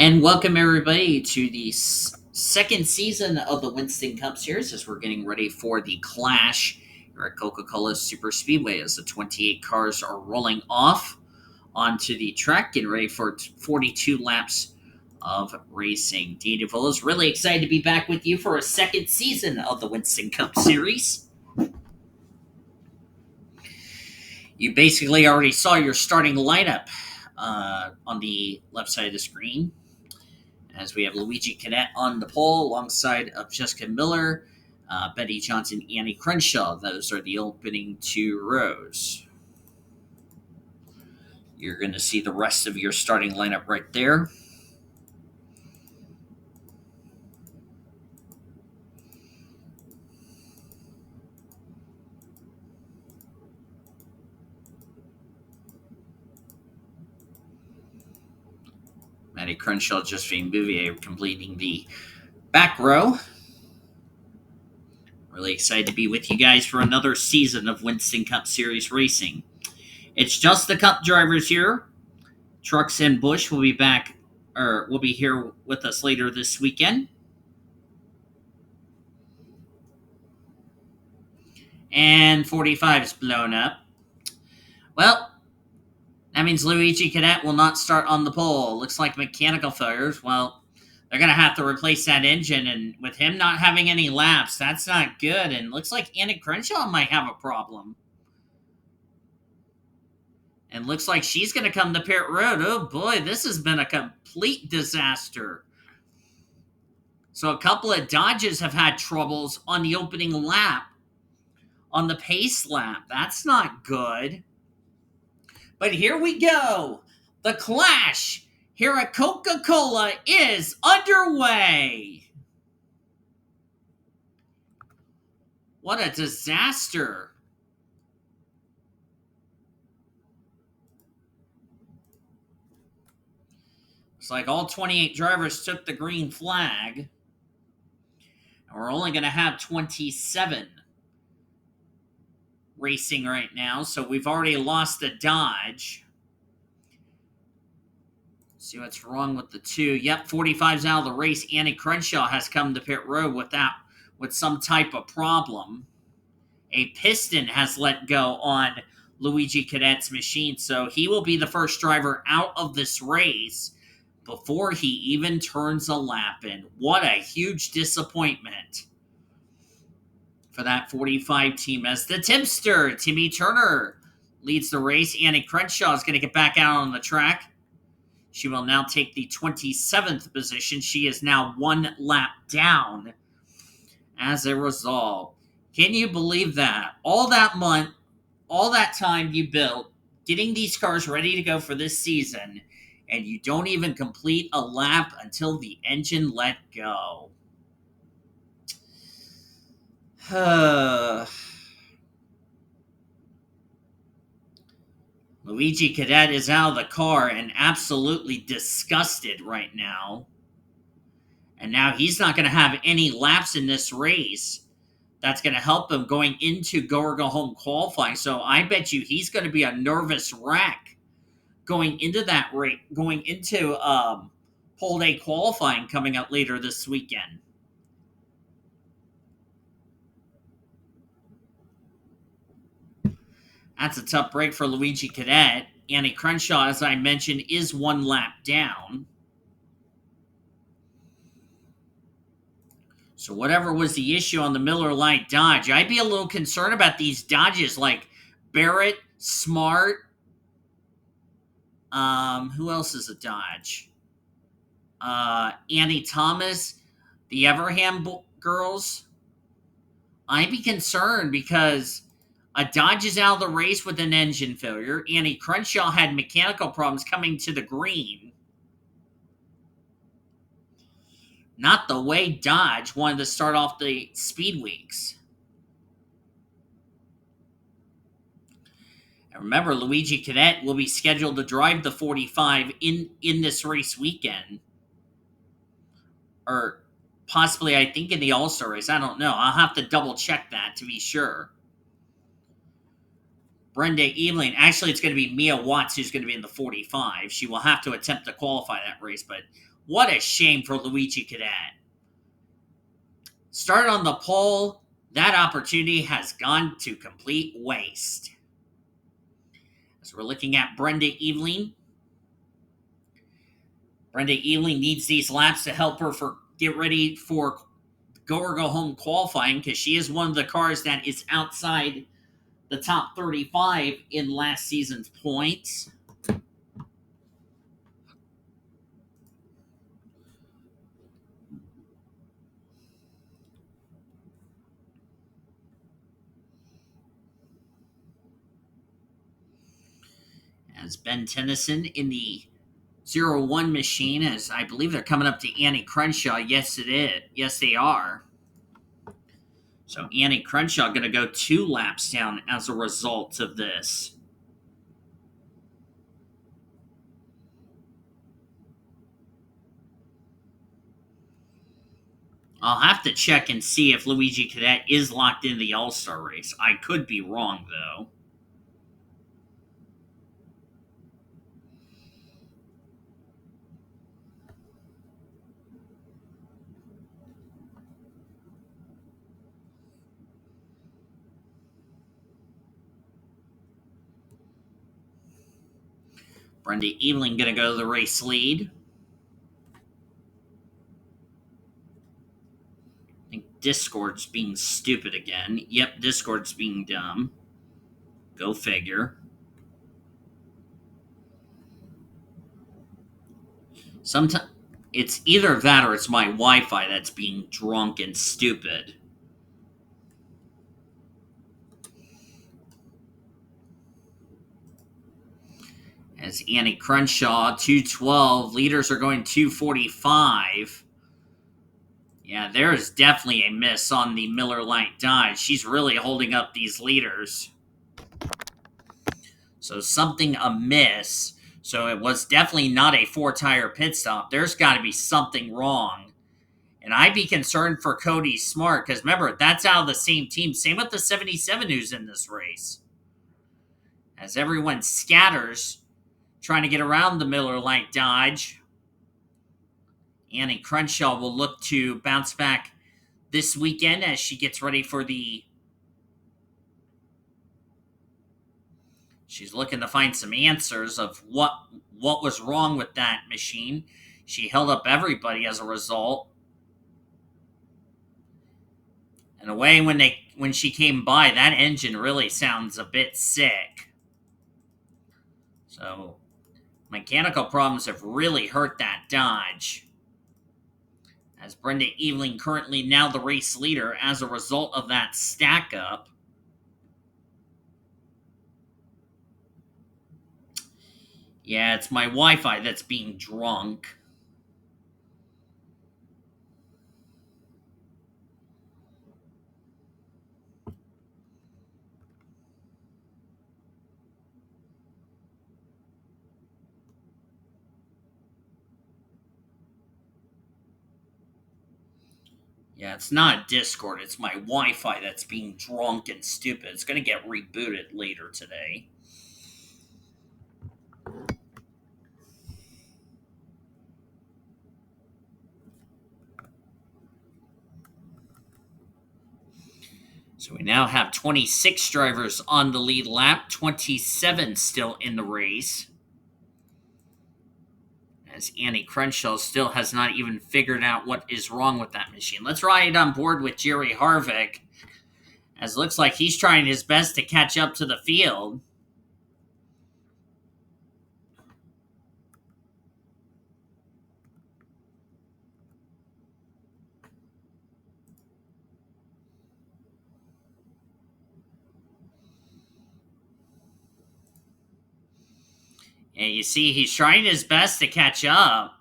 And welcome everybody to the second season of the Winston Cup Series as we're getting ready for the clash here at Coca-Cola Super Speedway as the 28 cars are rolling off onto the track, getting ready for 42 laps of racing. Dean DeVoe is really excited to be back with you for a second season of the Winston Cup Series. You basically already saw your starting lineup on the left side of the screen, as we have Luigi Cadet on the pole alongside of Jessica Miller, Betty Johnson, Annie Crenshaw. Those are the opening two rows. You're going to see the rest of your starting lineup right there. Maddie Crenshaw, Josephine Bouvier completing the back row. Really excited to be with you guys for another season of Winston Cup Series racing. It's just the Cup drivers here. Trucks and Bush will be back, or will be here with us later this weekend. And 45 is blown up. Well, that means Luigi Cadet will not start on the pole. Looks like mechanical failures. Well, they're going to have to replace that engine, and with him not having any laps, that's not good. And looks like Annie Crenshaw might have a problem. And looks like she's going to come to pit road. Oh boy, this has been a complete disaster. So a couple of Dodges have had troubles on the opening lap, on the pace lap. That's not good. But here we go. The clash here at Coca-Cola is underway. What a disaster. It's like all 28 drivers took the green flag. And we're only going to have 27 racing right now. So we've already lost a Dodge. See what's wrong with the two. Yep, 45's out of the race. Annie Crenshaw has come to pit road with some type of problem. A piston has let go on Luigi Cadet's machine, so he will be the first driver out of this race before he even turns a lap in. What a huge disappointment for that 45 team, as the tipster, Timmy Turner, leads the race. Annie Crenshaw is going to get back out on the track. She will now take the 27th position. She is now one lap down as a result. Can you believe that? All that month, all that time you built, getting these cars ready to go for this season, and you don't even complete a lap until the engine let go. Luigi Cadet is out of the car and absolutely disgusted right now. And now he's not going to have any laps in this race. That's going to help him going into go or go home qualifying. So I bet you he's going to be a nervous wreck going into that race, going into pole day qualifying coming up later this weekend. That's a tough break for Luigi Cadet. Annie Crenshaw, as I mentioned, is one lap down. So whatever was the issue on the Miller Lite Dodge, I'd be a little concerned about these Dodges like Barrett, Smart. Who else is a Dodge? Annie Thomas, the Everham girls. I'd be concerned because a Dodge is out of the race with an engine failure. Annie Crenshaw had mechanical problems coming to the green. Not the way Dodge wanted to start off the speed weeks. And remember, Luigi Cadet will be scheduled to drive the 45 in this race weekend. Or possibly, I think, in the All-Star race. I don't know. I'll have to double check that to be sure. Brenda Evelyn. Actually, it's going to be Mia Watts who's going to be in the 45. She will have to attempt to qualify that race, but What a shame for Luigi Cadet. Started on the pole, that opportunity has gone to complete waste. As we're looking at Brenda Eveling. Brenda Eveling needs these laps to help her get ready for go or go home qualifying, because she is one of the cars that is outside the top 35 in last season's points. As Ben Tennyson in the 0-1 machine, as I believe they're coming up to Annie Crenshaw. Yes, it is. Yes, they are. So Annie Crenshaw going to go 2 laps down as a result of this. I'll have to check and see if Luigi Cadet is locked in the All-Star race. I could be wrong, though. Brenda Eveling going to go to the race lead. I think Discord's being stupid again. Yep, Discord's being dumb. Go figure. Sometimes it's either that or it's my Wi-Fi that's being drunk and stupid. As Annie Crenshaw, 212. Leaders are going 245. Yeah, there is definitely a miss on the Miller Lite Dodge. She's really holding up these leaders. So something amiss. So it was definitely not a 4-tire pit stop. There's got to be something wrong. And I'd be concerned for Cody Smart, because remember, that's out of the same team. Same with the 77 who's in this race. As everyone scatters, trying to get around the Miller Lite Dodge. Annie Crenshaw will look to bounce back this weekend as she gets ready for the... She's looking to find some answers of what was wrong with that machine. She held up everybody as a result. In a way, when she came by, that engine really sounds a bit sick. So, mechanical problems have really hurt that Dodge. As Brenda Eveling currently now the race leader as a result of that stack up. Yeah, it's my Wi-Fi that's being drunk. Yeah, it's not Discord. It's my Wi-Fi that's being drunk and stupid. It's going to get rebooted later today. So we now have 26 drivers on the lead lap, 27 still in the race. As Annie Crenshaw still has not even figured out what is wrong with that machine. Let's ride on board with Jerry Harvick, as it looks like he's trying his best to catch up to the field. And you see he's trying his best to catch up.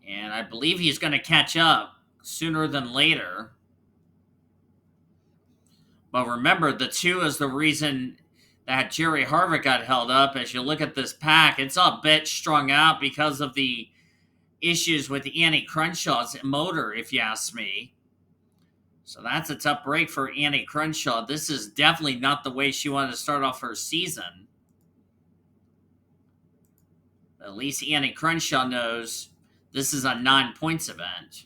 And I believe he's going to catch up sooner than later. But remember, the 2 is the reason that Jerry Harvick got held up. As you look at this pack, it's a bit strung out because of the issues with Annie Crenshaw's motor, if you ask me. So that's a tough break for Annie Crenshaw. This is definitely not the way she wanted to start off her season. At least Annie Crenshaw knows this is a 9 points event.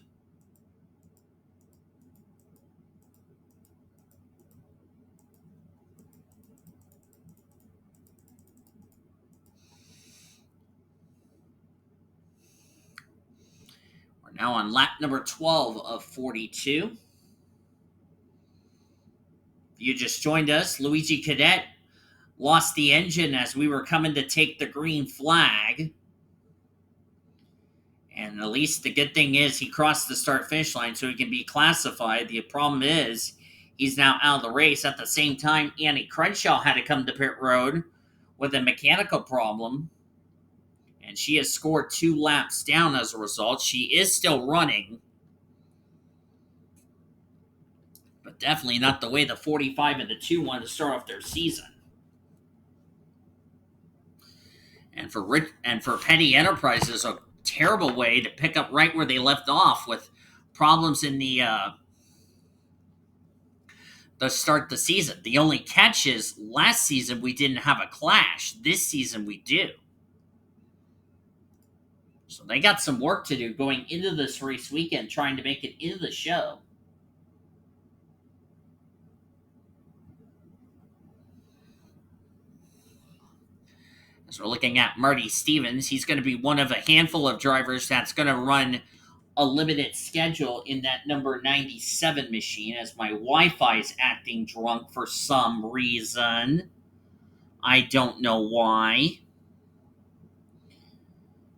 We're now on lap number 12 of 42. You just joined us. Luigi Cadet lost the engine as we were coming to take the green flag. And at least the good thing is he crossed the start finish line so he can be classified. The problem is he's now out of the race. At the same time, Annie Crenshaw had to come to pit road with a mechanical problem. And she has scored 2 laps down as a result. She is still running. But definitely not the way the 45 and the 2 wanted to start off their season. And for Petty Enterprises, a terrible way to pick up right where they left off with problems in the start the season. The only catch is last season we didn't have a clash. This season we do. So they got some work to do going into this race weekend, trying to make it into the show. As we're looking at Marty Stevens, he's going to be one of a handful of drivers that's going to run a limited schedule in that number 97 machine, as my Wi-Fi is acting drunk for some reason. I don't know why.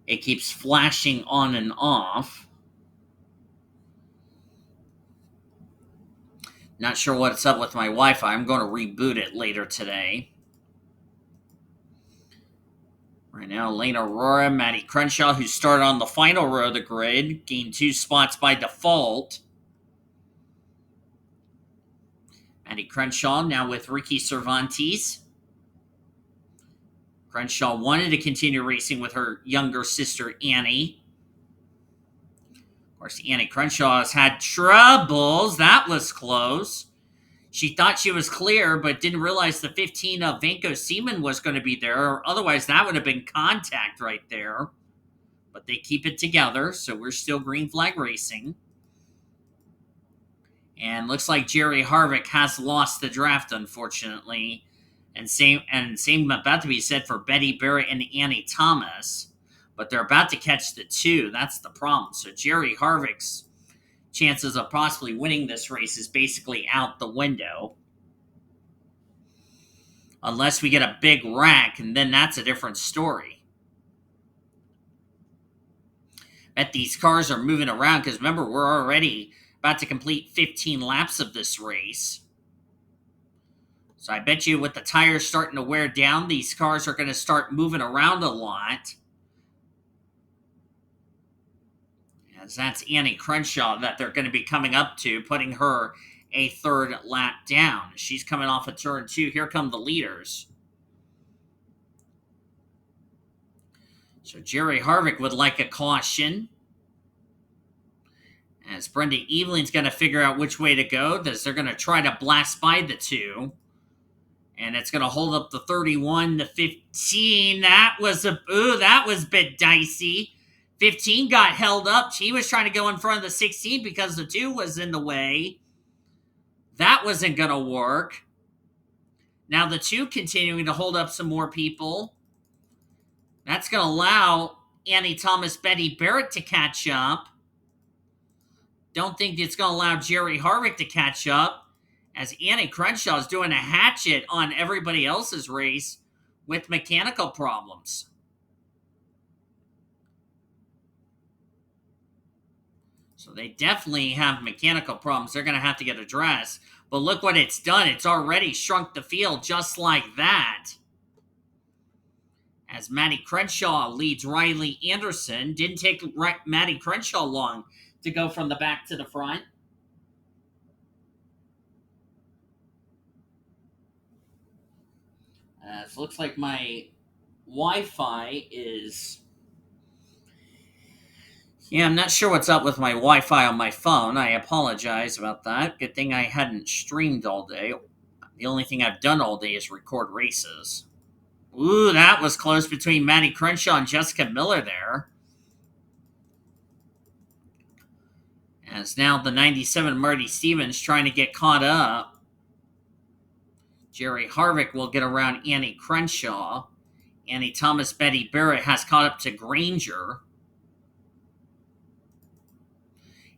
It keeps flashing on and off. Not sure what's up with my Wi-Fi. I'm going to reboot it later today. Right now, Lane Aurora, Matty Crenshaw, who started on the final row of the grid, gained 2 spots by default. Matty Crenshaw now with Ricky Cervantes. Crenshaw wanted to continue racing with her younger sister, Annie. Of course, Annie Crenshaw has had troubles. That was close. She thought she was clear, but didn't realize the 15 of Vanko Seaman was going to be there. Or otherwise, that would have been contact right there. But they keep it together, so we're still green flag racing. And looks like Jerry Harvick has lost the draft, unfortunately. And same about to be said for Betty Barrett and Annie Thomas. But they're about to catch the 2. That's the problem. So Jerry Harvick's chances of possibly winning this race is basically out the window. Unless we get a big wreck, and then that's a different story. Bet these cars are moving around, because remember, we're already about to complete 15 laps of this race. So I bet you with the tires starting to wear down, these cars are going to start moving around a lot. As that's Annie Crenshaw that they're going to be coming up to, putting her a 3rd lap down. She's coming off of turn 2. Here come the leaders. So Jerry Harvick would like a caution. As Brenda Evelyn's going to figure out which way to go. They're going to try to blast by the 2. And it's going to hold up the 31 to 15. That was a bit dicey. 15 got held up. He was trying to go in front of the 16 because the 2 was in the way. That wasn't going to work. Now the 2 continuing to hold up some more people. That's going to allow Annie Thomas, Betty Barrett to catch up. Don't think it's going to allow Jerry Harvick to catch up, as Annie Crenshaw is doing a hatchet on everybody else's race with mechanical problems. So they definitely have mechanical problems they're going to have to get addressed. But look what it's done. It's already shrunk the field just like that. As Matty Crenshaw leads Riley Anderson. Didn't take Matty Crenshaw long to go from the back to the front. So it looks like my Wi-Fi is... Yeah, I'm not sure what's up with my Wi-Fi on my phone. I apologize about that. Good thing I hadn't streamed all day. The only thing I've done all day is record races. Ooh, that was close between Maddie Crenshaw and Jessica Miller there. As now the 97 Marty Stevens trying to get caught up. Jerry Harvick will get around Annie Crenshaw. Annie Thomas, Betty Barrett has caught up to Granger.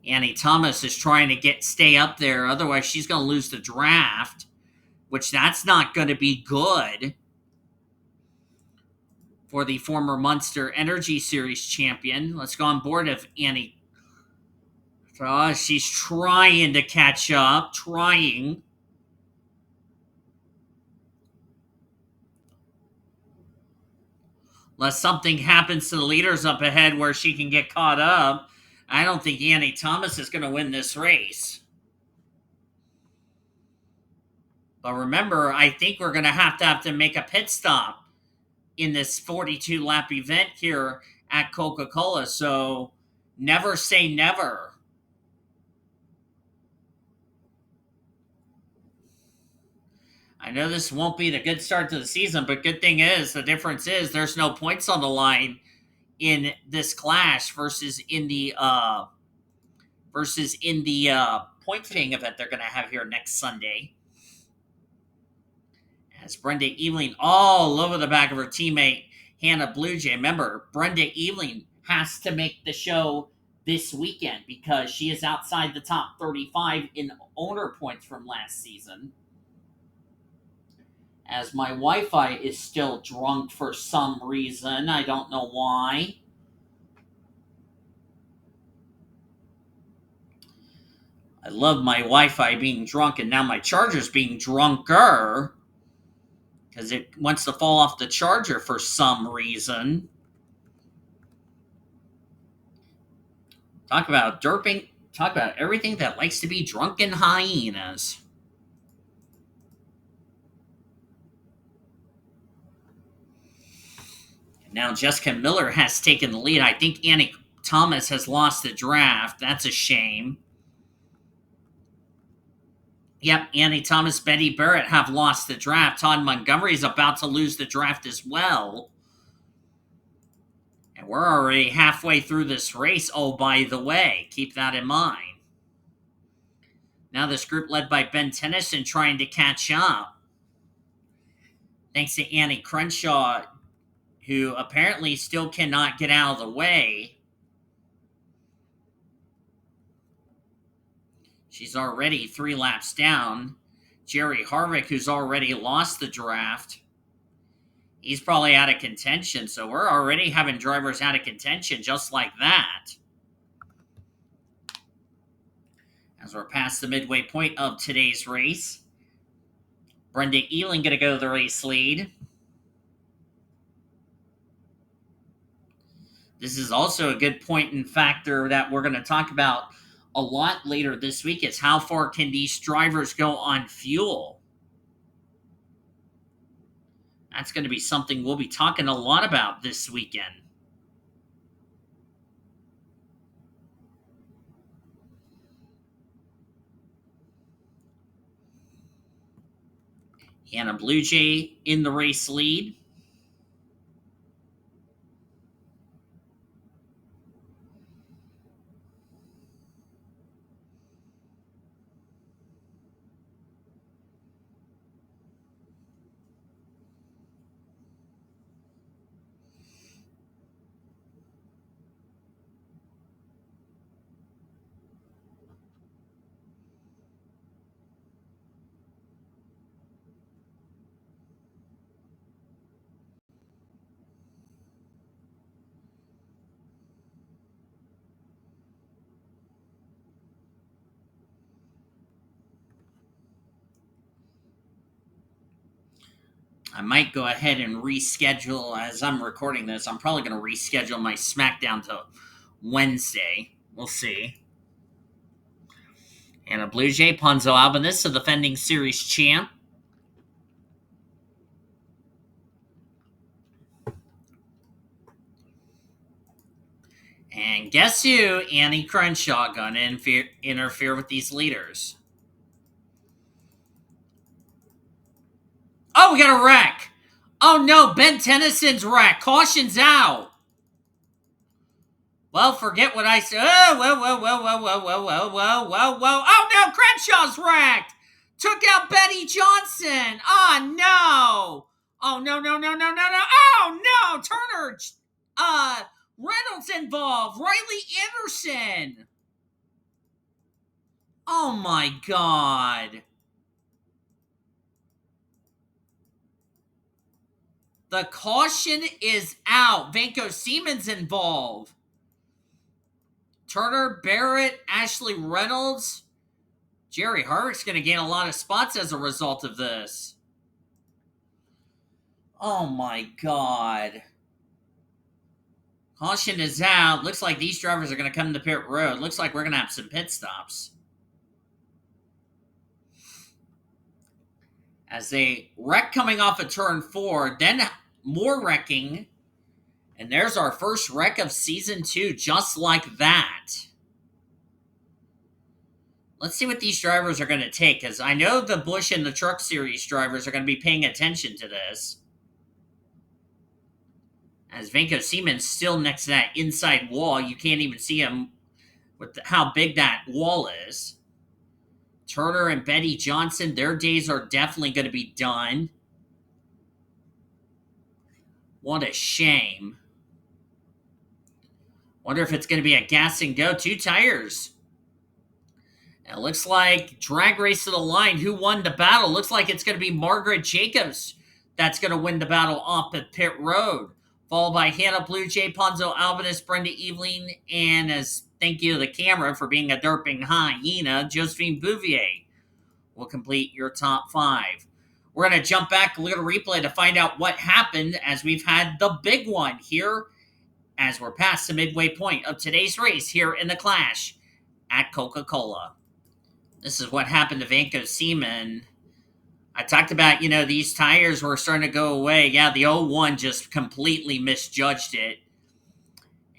Annie Thomas is trying to stay up there, otherwise she's going to lose the draft, which that's not going to be good for the former Monster Energy Series champion. Let's go on board if Annie. She's trying to catch up, trying. Unless something happens to the leaders up ahead where she can get caught up, I don't think Annie Thomas is going to win this race. But remember, I think we're going to have to make a pit stop in this 42 lap event here at Coca-Cola. So never say never. I know this won't be the good start to the season, but good thing is, the difference is there's no points on the line in this clash versus in the point paying event they're going to have here next Sunday. As Brenda Eveling all over the back of her teammate Hannah Bluejay. Remember, Brenda Eveling has to make the show this weekend because she is outside the top 35 in owner points from last season. As my Wi-Fi is still drunk for some reason. I don't know why. I love my Wi-Fi being drunk, and now my charger's being drunker because it wants to fall off the charger for some reason. Talk about derping. Talk about everything that likes to be drunken hyenas. Now Jessica Miller has taken the lead. I think Annie Thomas has lost the draft. That's a shame. Yep, Annie Thomas, Betty Barrett have lost the draft. Todd Montgomery is about to lose the draft as well. And we're already halfway through this race. Oh, by the way, keep that in mind. Now this group led by Ben Tennyson trying to catch up. Thanks to Annie Crenshaw, who apparently still cannot get out of the way. She's already 3 laps down. Jerry Harvick, who's already lost the draft, he's probably out of contention. So we're already having drivers out of contention just like that. As we're past the midway point of today's race, Brenda Ealing going to go to the race lead. This is also a good point and factor that we're going to talk about a lot later this week is how far can these drivers go on fuel? That's going to be something we'll be talking a lot about this weekend. Hannah Bluejay in the race lead. I might go ahead and reschedule as I'm recording this. I'm probably going to reschedule my SmackDown to Wednesday. We'll see. Hannah Bluejay, Ponzo Albanese, the defending series champ. And guess who? Annie Crenshaw going to interfere with these leaders. Oh, we got a wreck. Oh no, Ben Tennyson's wrecked. Caution's out. Well, forget what I said. Oh, whoa, whoa, whoa, whoa, whoa, whoa, whoa, whoa, whoa, whoa. Oh no, Crenshaw's wrecked. Took out Betty Johnson. Oh no. Oh no, no, no, no, no, no. Oh no, Turner. Reynolds involved. Riley Anderson. Oh my God. The caution is out. Vanko Siemens involved. Turner, Barrett, Ashley Reynolds. Jerry Harvick's going to gain a lot of spots as a result of this. Oh my God. Caution is out. Looks like these drivers are going to come to pit road. Looks like we're going to have some pit stops. As they wreck coming off of turn 4, then more wrecking. And there's our first wreck of season 2, just like that. Let's see what these drivers are going to take, because I know the Busch and the Truck Series drivers are going to be paying attention to this. As Vanko Siemens still next to that inside wall. You can't even see him with how big that wall is. Turner and Betty Johnson, their days are definitely going to be done. What a shame. Wonder if it's going to be a gas and go. 2 tires. And it looks like drag race to the line. Who won the battle? Looks like it's going to be Margaret Jacobs that's going to win the battle off at pit road. Followed by Hannah Blue Jay, Ponzo Albanese, Brenda Eveling, and as thank you to the camera for being a derping hyena, Josephine Bouvier will complete your top 5. We're going to jump back a little replay to find out what happened as we've had the big one here as we're past the midway point of today's race here in the Clash at Coca-Cola. This is what happened to Vanko Siemens. I talked about, these tires were starting to go away. Yeah, the 01 just completely misjudged it.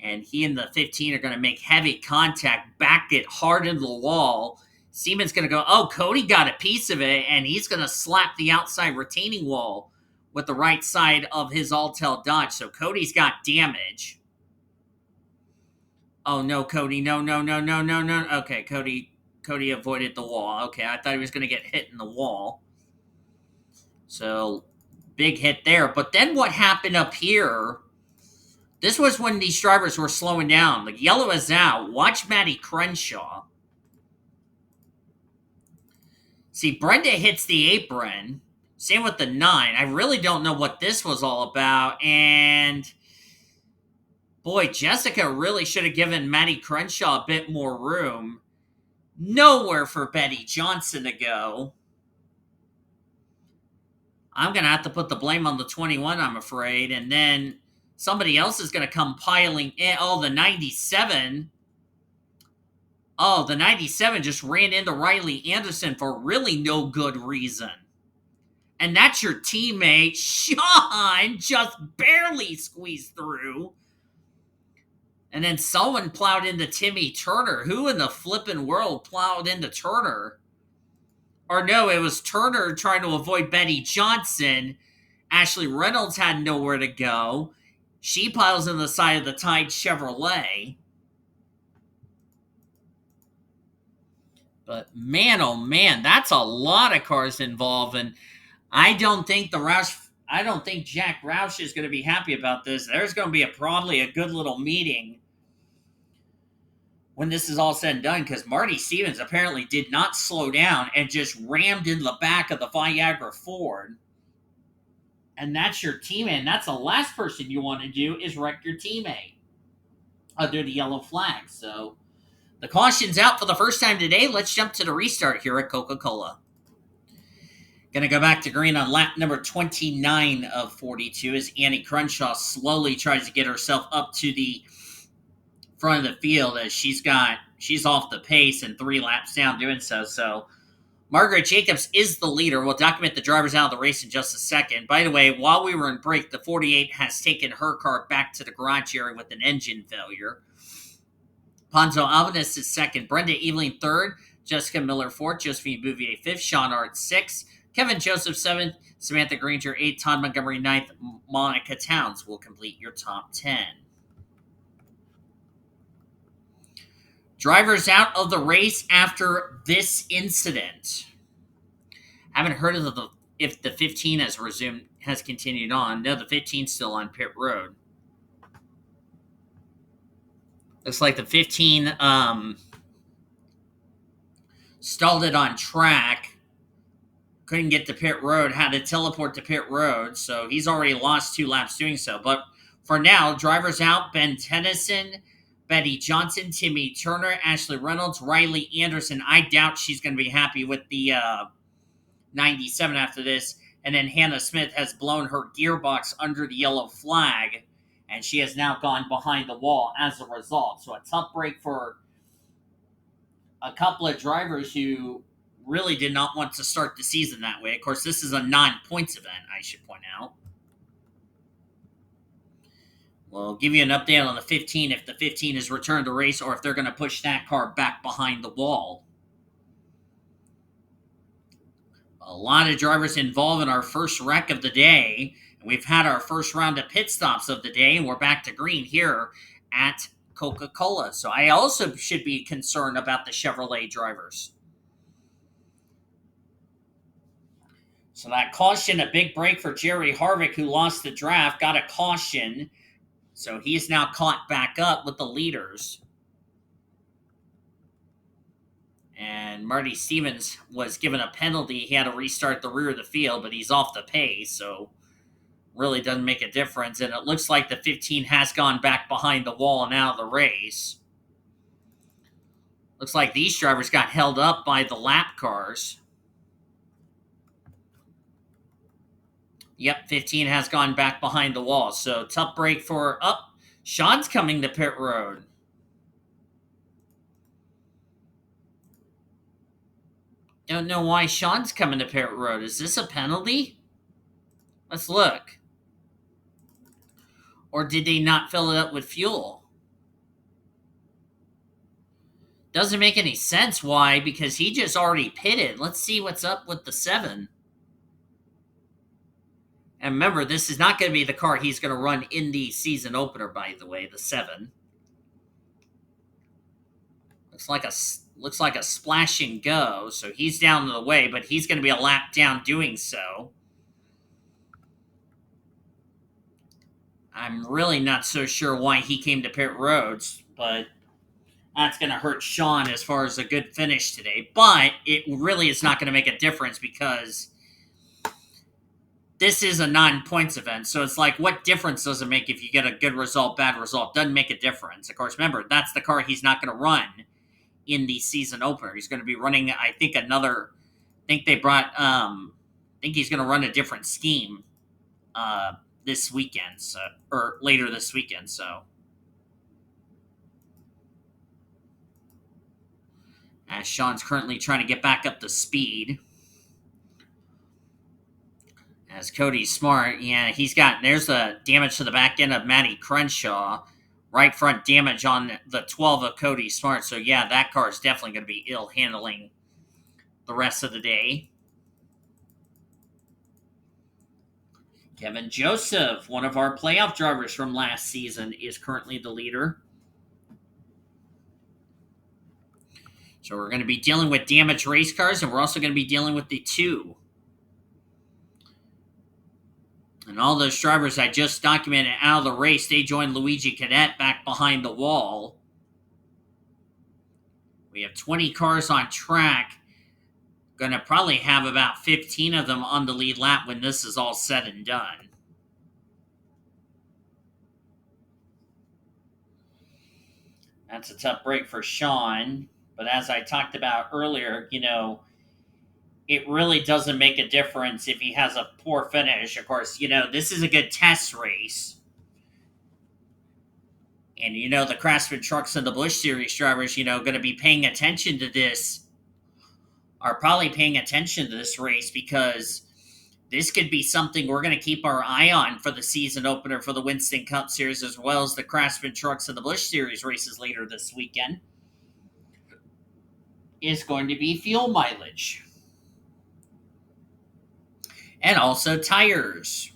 And he and the 15 are going to make heavy contact, back it hard into the wall. Siemens going to go, oh, Cody got a piece of it, and he's going to slap the outside retaining wall with the right side of his Altel Dodge. So Cody's got damage. Oh, no, Cody. No, no, no, no, no, no. Okay, Cody avoided the wall. Okay, I thought he was going to get hit in the wall. So, big hit there. But then what happened up here, this was when these drivers were slowing down. The yellow is out. Watch Maddie Crenshaw. See, Brenda hits the apron. Same with the 9. I really don't know what this was all about. And, boy, Jessica really should have given Maddie Crenshaw a bit more room. Nowhere for Betty Johnson to go. I'm going to have to put the blame on the 21, I'm afraid. And then somebody else is going to come piling in. Oh, the 97. Oh, the 97 just ran into Riley Anderson for really no good reason. And that's your teammate, Sean, just barely squeezed through. And then someone plowed into Timmy Turner. Who in the flippin' world plowed into Turner? Or no, it was Turner trying to avoid Betty Johnson. Ashley Reynolds had nowhere to go. She piles in the side of the Tide Chevrolet. But man, oh man, that's a lot of cars involved. And I don't think Jack Roush is going to be happy about this. There's going to be probably a good little meeting when this is all said and done, because Marty Stevens apparently did not slow down and just rammed into the back of the Viagra Ford. And that's your teammate. And that's the last person you want to do is wreck your teammate under the yellow flag. So the caution's out for the first time today. Let's jump to the restart here at Coca-Cola. Going to go back to green on lap number 29 of 42 as Annie Crenshaw slowly tries to get herself up to the front of the field as she's off the pace and 3 laps down doing so. So Margaret Jacobs is the leader. We'll document the drivers out of the race in just a second. By the way, while we were in break, the 48 has taken her car back to the garage area with an engine failure. Ponzo Albanese is second. Brenda Eveling third. Jessica Miller fourth. Josephine Bouvier fifth. Sean Art sixth. Kevin Joseph 7th, Samantha Granger 8th, Todd Montgomery 9th, Monica Towns will complete your top 10. Drivers out of the race after this incident. Haven't heard of if the 15 has continued on. No, the 15's still on pit road. Looks like the 15 stalled it on track. Couldn't get to pit road, had to teleport to pit road, so he's already lost 2 laps doing so. But for now, drivers out: Ben Tennyson, Betty Johnson, Timmy Turner, Ashley Reynolds, Riley Anderson. I doubt she's going to be happy with the 97 after this. And then Hannah Smith has blown her gearbox under the yellow flag, and she has now gone behind the wall as a result. So a tough break for a couple of drivers who really did not want to start the season that way. Of course, this is a non-points event, I should point out. We'll give you an update on the 15 if the 15 has returned to race or if they're going to push that car back behind the wall. A lot of drivers involved in our first wreck of the day. And we've had our first round of pit stops of the day, and we're back to green here at Coca-Cola. So I also should be concerned about the Chevrolet drivers. So that caution, a big break for Jerry Harvick, who lost the draft, got a caution. So he's now caught back up with the leaders. And Marty Stevens was given a penalty. He had to restart the rear of the field, but he's off the pace, so really doesn't make a difference. And it looks like the 15 has gone back behind the wall and out of the race. Looks like these drivers got held up by the lap cars. Yep, 15 has gone back behind the wall. So tough break for Sean's coming to pit road. Don't know why Sean's coming to pit road. Is this a penalty? Let's look. Or did they not fill it up with fuel? Doesn't make any sense. Why? Because he just already pitted. Let's see what's up with the 7. And remember, this is not going to be the car he's going to run in the season opener, by the way, the 7. Looks like a splash and go, so he's down the way, but he's going to be a lap down doing so. I'm really not so sure why he came to pit roads, but that's going to hurt Sean as far as a good finish today. But it really is not going to make a difference because this is a non-points event, so it's like, what difference does it make if you get a good result, bad result? Doesn't make a difference. Of course, remember, that's the car he's not going to run in the season opener. He's going to be running, I think he's going to run a different scheme this weekend, or later this weekend, so. As Sean's currently trying to get back up to speed. As Cody Smart, there's a damage to the back end of Matty Crenshaw. Right front damage on the 12 of Cody Smart. So, yeah, that car is definitely going to be ill handling the rest of the day. Kevin Joseph, one of our playoff drivers from last season, is currently the leader. So we're going to be dealing with damaged race cars, and we're also going to be dealing with the 2. And all those drivers I just documented out of the race, they joined Luigi Cadet back behind the wall. We have 20 cars on track. Going to probably have about 15 of them on the lead lap when this is all said and done. That's a tough break for Sean. But as I talked about earlier, it really doesn't make a difference if he has a poor finish. Of course, this is a good test race. And, the Craftsman Trucks and the Busch Series drivers, going to be paying attention to this, are probably paying attention to this race because this could be something we're going to keep our eye on for the season opener for the Winston Cup Series, as well as the Craftsman Trucks and the Busch Series races later this weekend, is going to be fuel mileage. And also tires.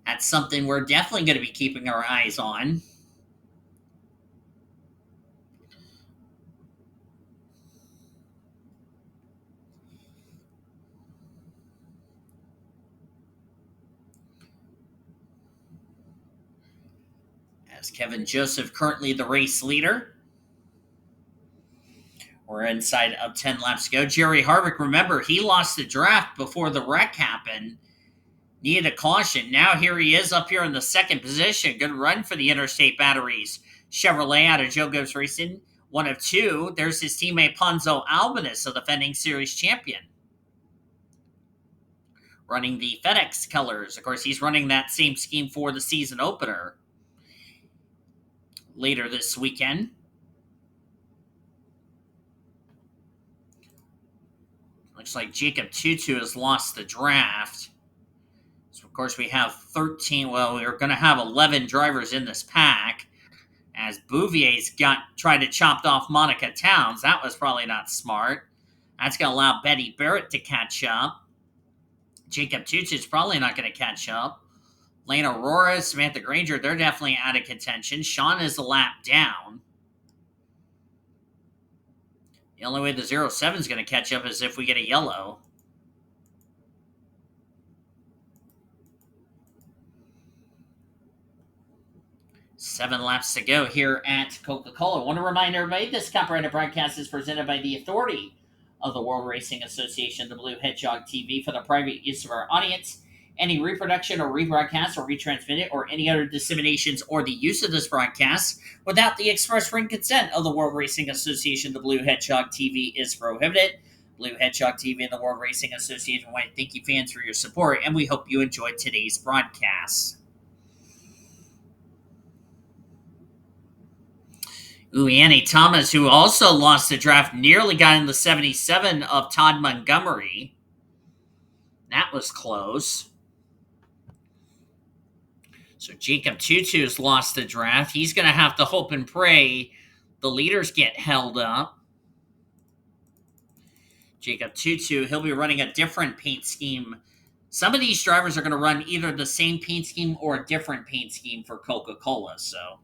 That's something we're definitely going to be keeping our eyes on. As Kevin Joseph currently the race leader. We're inside of 10 laps to go. Jerry Harvick, remember, he lost the draft before the wreck happened. Needed a caution. Now here he is up here in the second position. Good run for the Interstate Batteries. Chevrolet out of Joe Gibbs Racing. One of two. There's his teammate Ponzo Albanese, the defending series champion. Running the FedEx colors. Of course, he's running that same scheme for the season opener later this weekend. Looks like Jacob Tutu has lost the draft. So, of course, we have 13. Well, we're going to have 11 drivers in this pack. As Bouvier's tried to chop off Monica Towns. That was probably not smart. That's going to allow Betty Barrett to catch up. Jacob Tutu's probably not going to catch up. Lane Aurora, Samantha Granger, they're definitely out of contention. Sean is a lap down. The only way the 07 is going to catch up is if we get a yellow. Seven laps to go here at Coca-Cola. I want to remind everybody this copyrighted broadcast is presented by the authority of the World Racing Association, the Blue Hedgehog TV, for the private use of our audience. Any reproduction or rebroadcast or retransmitted or any other disseminations or the use of this broadcast without the express written consent of the World Racing Association, the Blue Hedgehog TV, is prohibited. Blue Hedgehog TV and the World Racing Association want to thank you fans for your support, and we hope you enjoyed today's broadcast. Annie Thomas, who also lost the draft, nearly got in the 77 of Todd Montgomery. That was close. So Jacob Tutu's lost the draft. He's going to have to hope and pray the leaders get held up. Jacob Tutu, he'll be running a different paint scheme. Some of these drivers are going to run either the same paint scheme or a different paint scheme for Coca-Cola, so...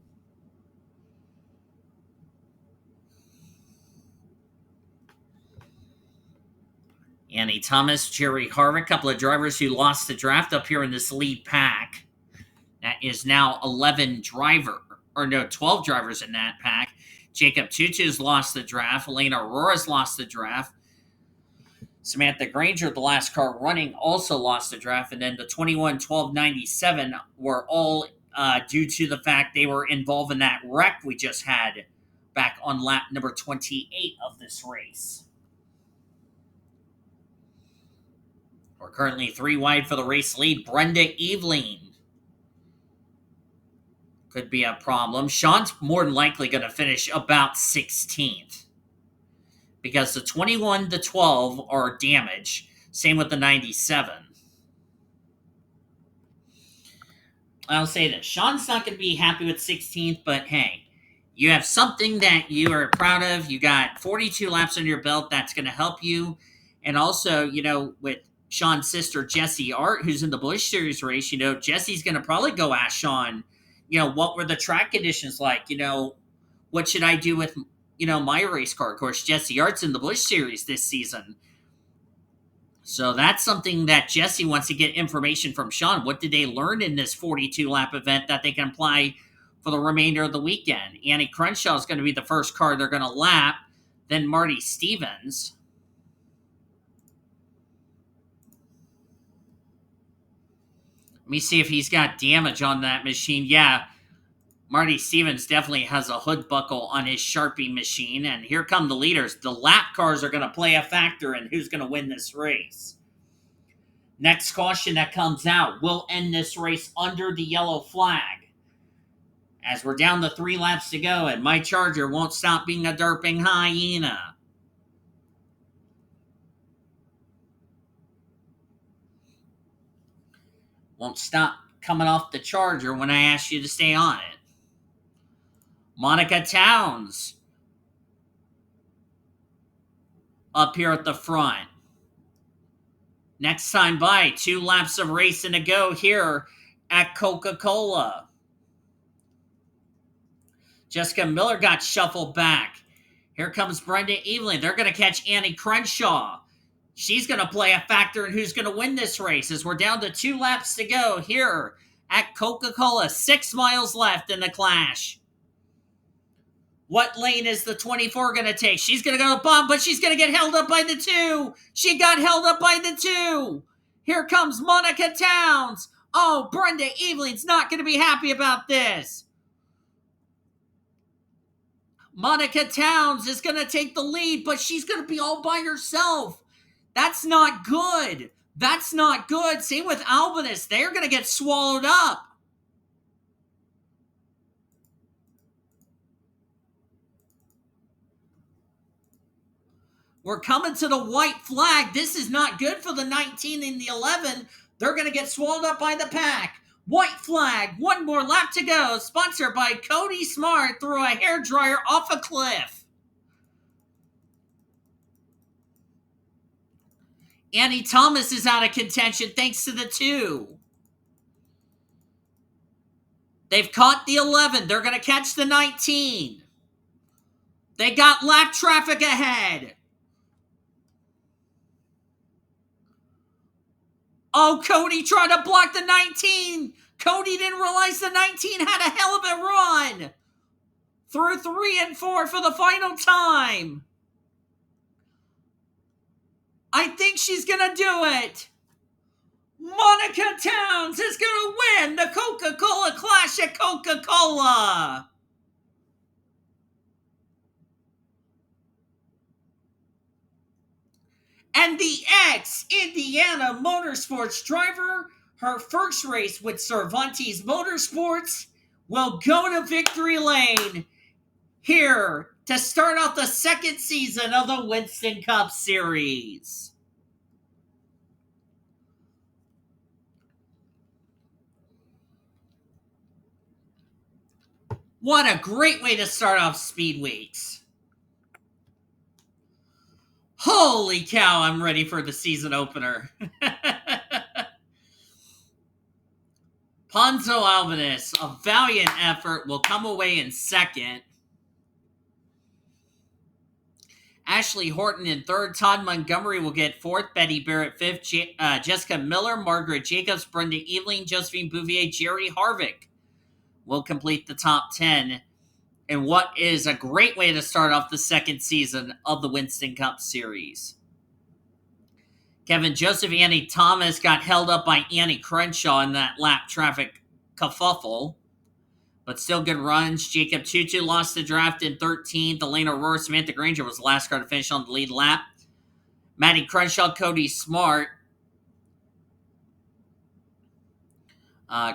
Annie Thomas, Jerry Harvick, a couple of drivers who lost the draft up here in this lead pack. That is now 12 drivers in that pack. Jacob Tutu's lost the draft. Elena Aurora's lost the draft. Samantha Granger, the last car running, also lost the draft. And then the 21-12-97 were all due to the fact they were involved in that wreck we just had back on lap number 28 of this race. We're currently 3 wide for the race lead. Brenda Eveling could be a problem. Sean's more than likely going to finish about 16th because the 21-12 are damaged. Same with the 97. I'll say this. Sean's not going to be happy with 16th, but hey, you have something that you are proud of. You got 42 laps on your belt. That's going to help you. And also, with Sean's sister, Jessie Art, who's in the Busch Series race, Jessie's going to probably go ask Sean, what were the track conditions like? What should I do with, my race car? Of course, Jessie Art's in the Busch Series this season. So that's something that Jessie wants to get information from Sean. What did they learn in this 42-lap event that they can apply for the remainder of the weekend? Annie Crenshaw is going to be the first car they're going to lap, then Marty Stevens. Let me see if he's got damage on that machine. Yeah, Marty Stevens definitely has a hood buckle on his Sharpie machine. And here come the leaders. The lap cars are going to play a factor in who's going to win this race. Next caution that comes out will end this race under the yellow flag. As we're down to 3 laps to go, and my Charger won't stop being a derping hyena. Won't stop coming off the Charger when I ask you to stay on it. Monica Towns up here at the front. Next time by, 2 laps of racing to go here at Coca-Cola. Jessica Miller got shuffled back. Here comes Brenda Evelyn. They're going to catch Annie Crenshaw. She's going to play a factor in who's going to win this race as we're down to 2 laps to go here at Coca-Cola. 6 miles left in the clash. What lane is the 24 going to take? She's going to go to the bottom, but she's going to get held up by the 2. She got held up by the 2. Here comes Monica Towns. Oh, Brenda Evelyn's not going to be happy about this. Monica Towns is going to take the lead, but she's going to be all by herself. That's not good. That's not good. Same with Albanus. They're going to get swallowed up. We're coming to the white flag. This is not good for the 19 and the 11. They're going to get swallowed up by the pack. White flag. 1 more lap to go. Sponsored by Cody Smart through a hairdryer off a cliff. Annie Thomas is out of contention thanks to the 2. They've caught the 11. They're going to catch the 19. They got lap traffic ahead. Oh, Cody tried to block the 19. Cody didn't realize the 19 had a hell of a run. Through 3 and 4 for the final time. I think she's going to do it. Monica Towns is going to win the Coca-Cola Clash at Coca-Cola. And the ex-Indiana Motorsports driver, her first race with Cervantes Motorsports, will go to victory lane here to start off the 2nd season of the Winston Cup Series. What a great way to start off Speed Weeks. Holy cow, I'm ready for the season opener. Ponzo Albanus, a valiant effort, will come away in 2nd. Ashley Horton in 3rd. Todd Montgomery will get 4th. Betty Barrett 5th. Jessica Miller, Margaret Jacobs, Brenda Eveling, Josephine Bouvier, Jerry Harvick will complete the top 10. And what is a great way to start off the 2nd season of the Winston Cup Series. Kevin Joseph, Annie Thomas got held up by Annie Crenshaw in that lap traffic kerfuffle. But still good runs. Jacob Tutu lost the draft in 13th. Elena Aurora, Samantha Granger was the last car to finish on the lead lap. Maddie Crenshaw, Cody Smart.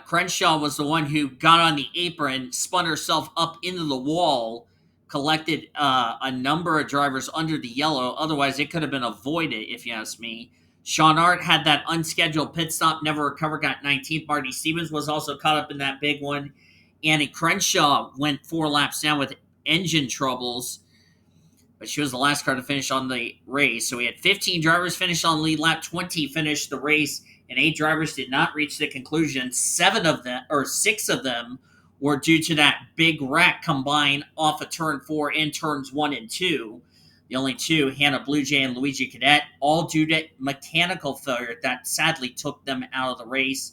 Crenshaw was the one who got on the apron, spun herself up into the wall, collected a number of drivers under the yellow. Otherwise, it could have been avoided, if you ask me. Sean Hart had that unscheduled pit stop, never recovered, got 19th. Marty Stevens was also caught up in that big one. Annie Crenshaw went 4 laps down with engine troubles, but she was the last car to finish on the race. So we had 15 drivers finish on the lead lap, 20 finished the race, and 8 drivers did not reach the conclusion. 6 of them were due to that big wreck combined off of turn 4 and turns 1 and 2. The only 2, Hannah Blue Jay and Luigi Cadet, all due to mechanical failure that sadly took them out of the race,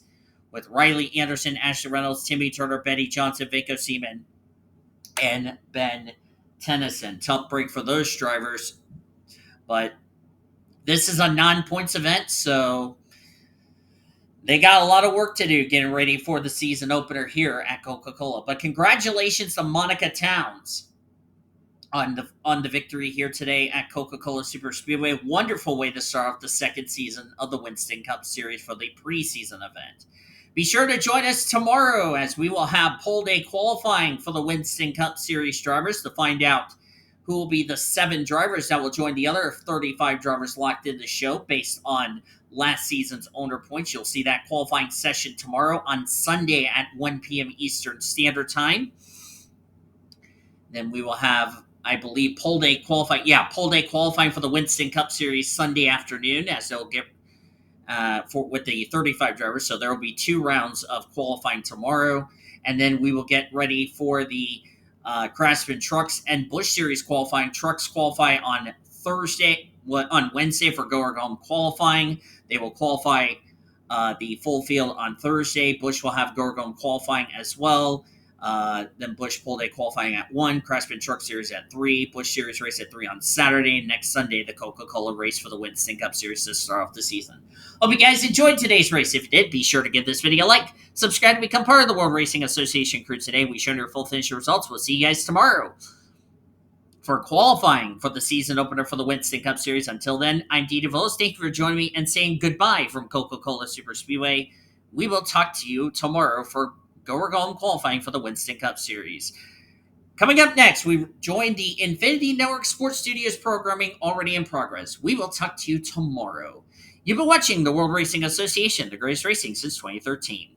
with Riley Anderson, Ashley Reynolds, Timmy Turner, Betty Johnson, Vico Seaman, and Ben Tennyson. Tough break for those drivers. But this is a non-points event, so they got a lot of work to do getting ready for the season opener here at Coca-Cola. But congratulations to Monica Towns on the victory here today at Coca-Cola Super Speedway. Wonderful way to start off the 2nd season of the Winston Cup Series for the preseason event. Be sure to join us tomorrow as we will have pole day qualifying for the Winston Cup Series drivers to find out who will be the 7 drivers that will join the other 35 drivers locked in the show based on last season's owner points. You'll see that qualifying session tomorrow on Sunday at 1 p.m. Eastern Standard Time. Then we will have, I believe, pole day qualifying for the Winston Cup Series Sunday afternoon as they'll get with the 35 drivers. So there will be 2 rounds of qualifying tomorrow, and then we will get ready for the Craftsman Trucks and Busch Series qualifying. Trucks qualify on Wednesday for go or go home qualifying. They will qualify the full field on Thursday. Busch will have go or go home qualifying as well. Then Busch Pull Day qualifying at 1, Craftsman Truck Series at 3, Busch Series race at 3 on Saturday. Next Sunday, the Coca-Cola race for the Winston Cup Series to start off the season. Hope you guys enjoyed today's race. If you did, be sure to give this video a like, subscribe to become part of the World Racing Association crew today. We show your full finish results. We'll see you guys tomorrow for qualifying for the season opener for the Winston Cup Series. Until then, I'm Dee DeVos. Thank you for joining me and saying goodbye from Coca-Cola Super Speedway. We will talk to you tomorrow for go or go home qualifying for the Winston Cup Series. Coming up next, we join the Infinity Network Sports Studios programming already in progress. We will talk to you tomorrow. You've been watching the World Racing Association, the greatest racing since 2013.